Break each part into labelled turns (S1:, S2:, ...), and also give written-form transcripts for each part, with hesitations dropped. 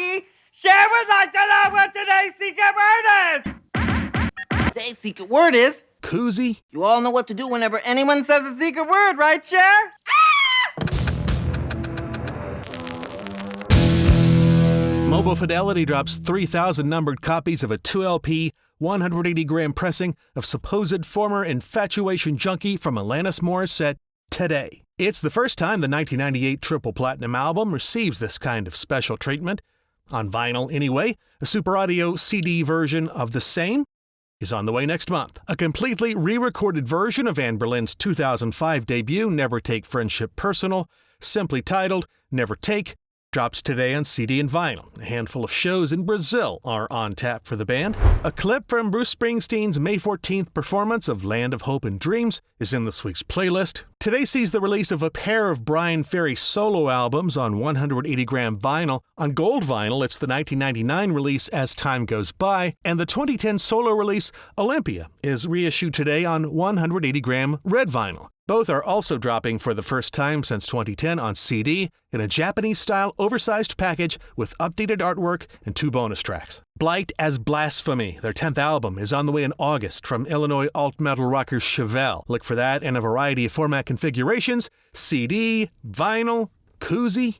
S1: Junkie. Share with us to know what today's secret word is. Today's secret word is
S2: koozie.
S1: You all know what to do whenever anyone says a secret word, right, Cher?
S2: Mobile Fidelity drops 3,000 numbered copies of a 2LP, 180-gram pressing of supposed former Infatuation Junkie from Alanis Morissette today. It's the first time the 1998 Triple Platinum album receives this kind of special treatment. On vinyl, anyway, a Super Audio CD version of the same is on the way next month. A completely re-recorded version of Anne Boleyn's 2005 debut, Never Take Friendship Personal, simply titled Never Take, drops today on CD and vinyl. A handful of shows in Brazil are on tap for the band. A clip from Bruce Springsteen's May 14th performance of Land of Hope and Dreams is in this week's playlist. Today sees the release of a pair of Brian Ferry solo albums on 180-gram vinyl. On gold vinyl, it's the 1999 release As Time Goes By, and the 2010 solo release Olympia is reissued today on 180-gram red vinyl. Both are also dropping for the first time since 2010 on CD in a Japanese-style oversized package with updated artwork and 2 bonus tracks. Blight as Blasphemy, their 10th album, is on the way in August from Illinois alt-metal rockers Chevelle. Look for that in a variety of format configurations: CD, vinyl, koozie.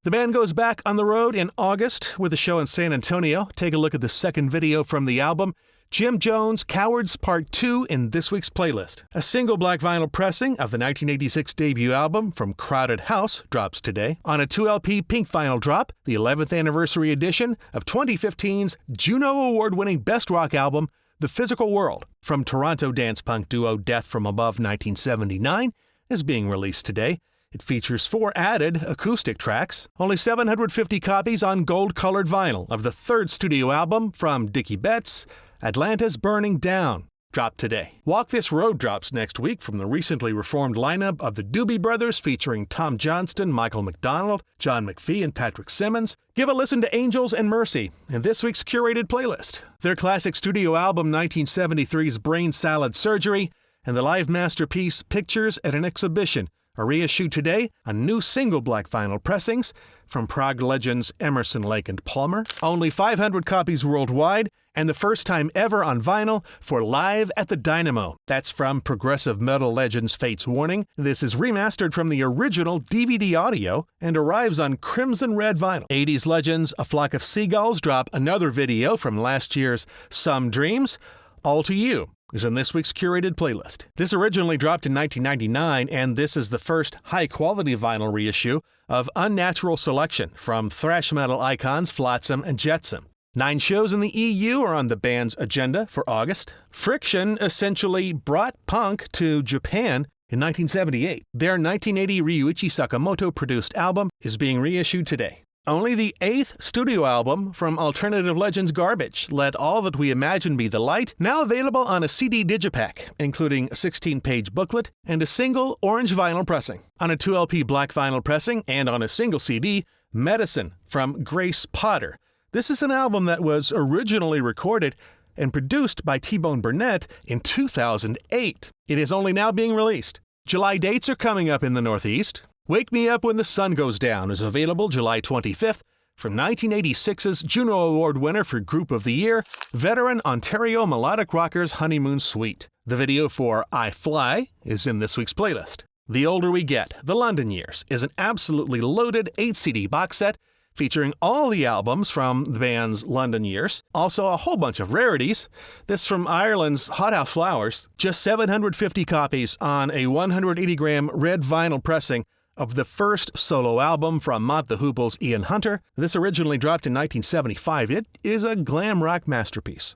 S2: The band goes back on the road in August with a show in San Antonio. Take a look at the second video from the album, Jim Jones' Cowards Part 2, in this week's playlist. A single black vinyl pressing of the 1986 debut album from Crowded House drops today. On a 2LP pink vinyl drop, the 11th anniversary edition of 2015's Juno Award-winning Best Rock album, The Physical World, from Toronto dance punk duo Death from Above 1979, is being released today. It features 4 added acoustic tracks. Only 750 copies on gold-colored vinyl of the third studio album from Dickey Betts, Atlanta's Burning Down, dropped today. Walk This Road drops next week from the recently reformed lineup of the Doobie Brothers, featuring Tom Johnston, Michael McDonald, John McPhee, and Patrick Simmons. Give a listen to Angels and Mercy in this week's curated playlist. Their classic studio album 1973's Brain Salad Surgery and the live masterpiece Pictures at an Exhibition are reissued today on new single black vinyl pressings from prog legends Emerson, Lake and Palmer. Only 500 copies worldwide, and the first time ever on vinyl for Live at the Dynamo. That's from progressive metal legends Fate's Warning. This is remastered from the original DVD audio and arrives on crimson red vinyl. 80s legends A Flock of Seagulls drop another video from last year's Some Dreams. All to You is in this week's curated playlist. This originally dropped in 1999, and this is the first high-quality vinyl reissue of Unnatural Selection from thrash metal icons Flotsam and Jetsam. 9 shows in the EU are on the band's agenda for August. Friction essentially brought punk to Japan in 1978. Their 1980 Ryuichi Sakamoto-produced album is being reissued today. Only the 8th studio album from alternative legends Garbage, Let All That We Imagine Be the Light, now available on a CD digipack, including a 16-page booklet and a single orange vinyl pressing. On a 2LP black vinyl pressing and on a single CD, Medicine from Grace Potter. This is an album that was originally recorded and produced by T-Bone Burnett in 2008. It is only now being released. July dates are coming up in the Northeast. Wake Me Up When the Sun Goes Down is available July 25th from 1986's Juno Award winner for Group of the Year, veteran Ontario melodic rockers Honeymoon Suite. The video for I Fly is in this week's playlist. The Older We Get, The London Years is an absolutely loaded 8-CD box set featuring all the albums from the band's London years. Also a whole bunch of rarities. This from Ireland's Hothouse Flowers. Just 750 copies on a 180-gram red vinyl pressing of the first solo album from Mott the Hoople's Ian Hunter. This originally dropped in 1975. It is a glam rock masterpiece.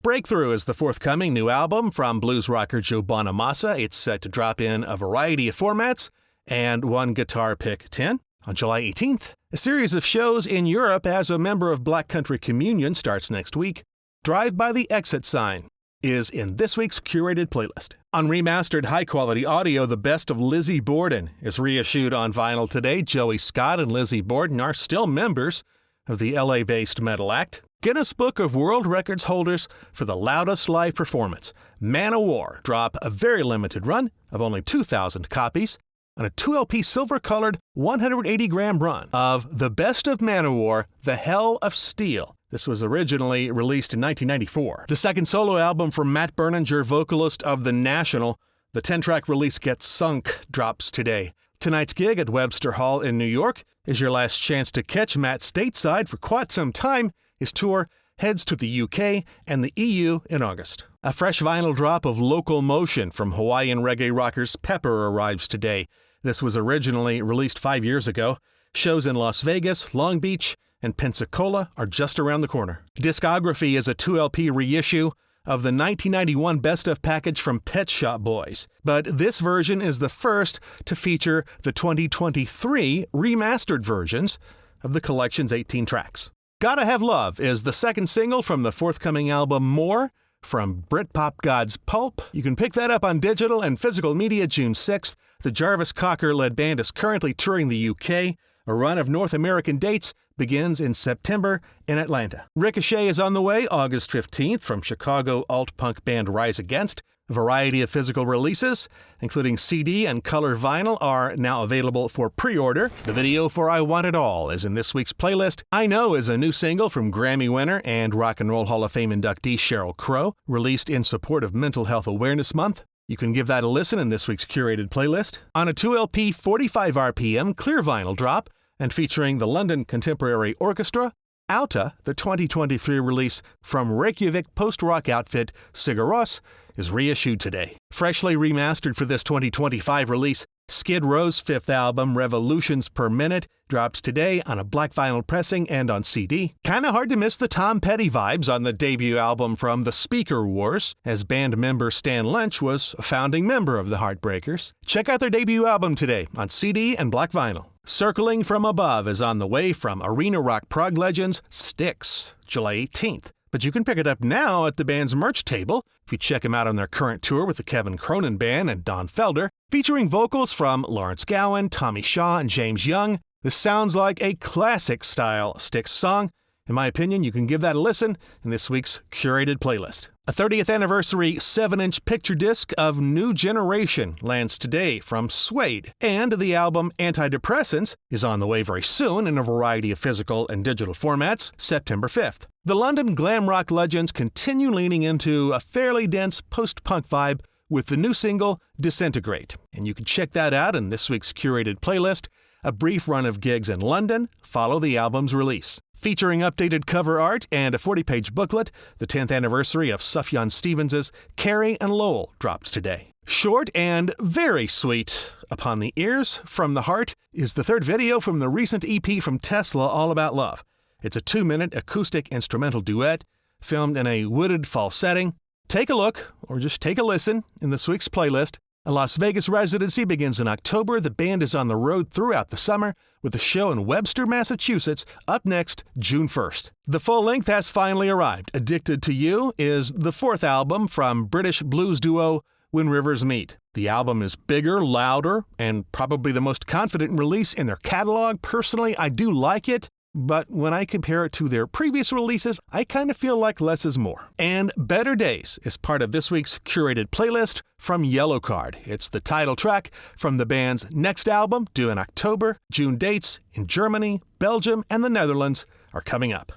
S2: Breakthrough is the forthcoming new album from blues rocker Joe Bonamassa. It's set to drop in a variety of formats and one guitar pick 10 on July 18th. A series of shows in Europe as a member of Black Country Communion starts next week. Drive by the Exit Sign is in this week's curated playlist. On remastered high-quality audio, the best of Lizzie Borden is reissued on vinyl today. Joey Scott and Lizzie Borden are still members of the LA-based metal act. Guinness Book of World Records holders for the loudest live performance. Manowar drop a very limited run of only 2,000 copies. on a 2LP silver-colored 180-gram run of The Best of Manowar, The Hell of Steel. This was originally released in 1994. The second solo album from Matt Berninger, vocalist of The National, the 10-track release Get Sunk, drops today. Tonight's gig at Webster Hall in New York is your last chance to catch Matt stateside for quite some time. His tour heads to the UK and the EU in August. A fresh vinyl drop of Local Motion from Hawaiian reggae rockers Pepper arrives today. This was originally released 5 years ago. Shows in Las Vegas, Long Beach, and Pensacola are just around the corner. Discography is a 2LP reissue of the 1991 Best Of package from Pet Shop Boys, but this version is the first to feature the 2023 remastered versions of the collection's 18 tracks. Gotta Have Love is the second single from the forthcoming album More from Britpop gods Pulp. You can pick that up on digital and physical media June 6th. The Jarvis Cocker-led band is currently touring the UK. A run of North American dates begins in September in Atlanta. Ricochet is on the way August 15th from Chicago alt-punk band Rise Against. A variety of physical releases, including CD and color vinyl, are now available for pre-order. The video for I Want It All is in this week's playlist. I Know is a new single from Grammy winner and Rock and Roll Hall of Fame inductee Sheryl Crow, released in support of Mental Health Awareness Month. You can give that a listen in this week's curated playlist. On a 2LP 45 RPM clear vinyl drop, and featuring the London Contemporary Orchestra, Auta, the 2023 release from Reykjavik post-rock outfit Sigur Rós, is reissued today. Freshly remastered for this 2025 release, Skid Row's fifth album, Revolutions Per Minute, drops today on a black vinyl pressing and on CD. Kinda hard to miss the Tom Petty vibes on the debut album from The Speaker Wars, as band member Stan Lynch was a founding member of the Heartbreakers. Check out their debut album today on CD and black vinyl. Circling from Above is on the way from arena rock prog legends Styx, July 18th. But you can pick it up now at the band's merch table if you check them out on their current tour with the Kevin Cronin Band and Don Felder, featuring vocals from Lawrence Gowan, Tommy Shaw, and James Young. This sounds like a classic-style Styx song. In my opinion, you can give that a listen in this week's curated playlist. A 30th anniversary 7-inch picture disc of New Generation lands today from Suede, and the album Antidepressants is on the way very soon in a variety of physical and digital formats, September 5th. The London glam rock legends continue leaning into a fairly dense post-punk vibe with the new single Disintegrate, and you can check that out in this week's curated playlist. A brief run of gigs in London follow the album's release. Featuring updated cover art and a 40-page booklet, the 10th anniversary of Sufjan Stevens' Carrie Lowell drops today. Short and very sweet upon the ears, From the Heart, is the third video from the recent EP from Tesla, All About Love. It's a 2-minute acoustic instrumental duet filmed in a wooded fall setting. Take a look, or just take a listen, in this week's playlist. A Las Vegas residency begins in October. The band is on the road throughout the summer, with a show in Webster, Massachusetts, up next June 1st. The full length has finally arrived. Addicted to You is the fourth album from British blues duo When Rivers Meet. The album is bigger, louder, and probably the most confident release in their catalog. Personally, I do like it, but when I compare it to their previous releases, I kind of feel like less is more. And Better Days is part of this week's curated playlist from Yellowcard. It's the title track from the band's next album, due in October. June dates in Germany, Belgium, and the Netherlands are coming up.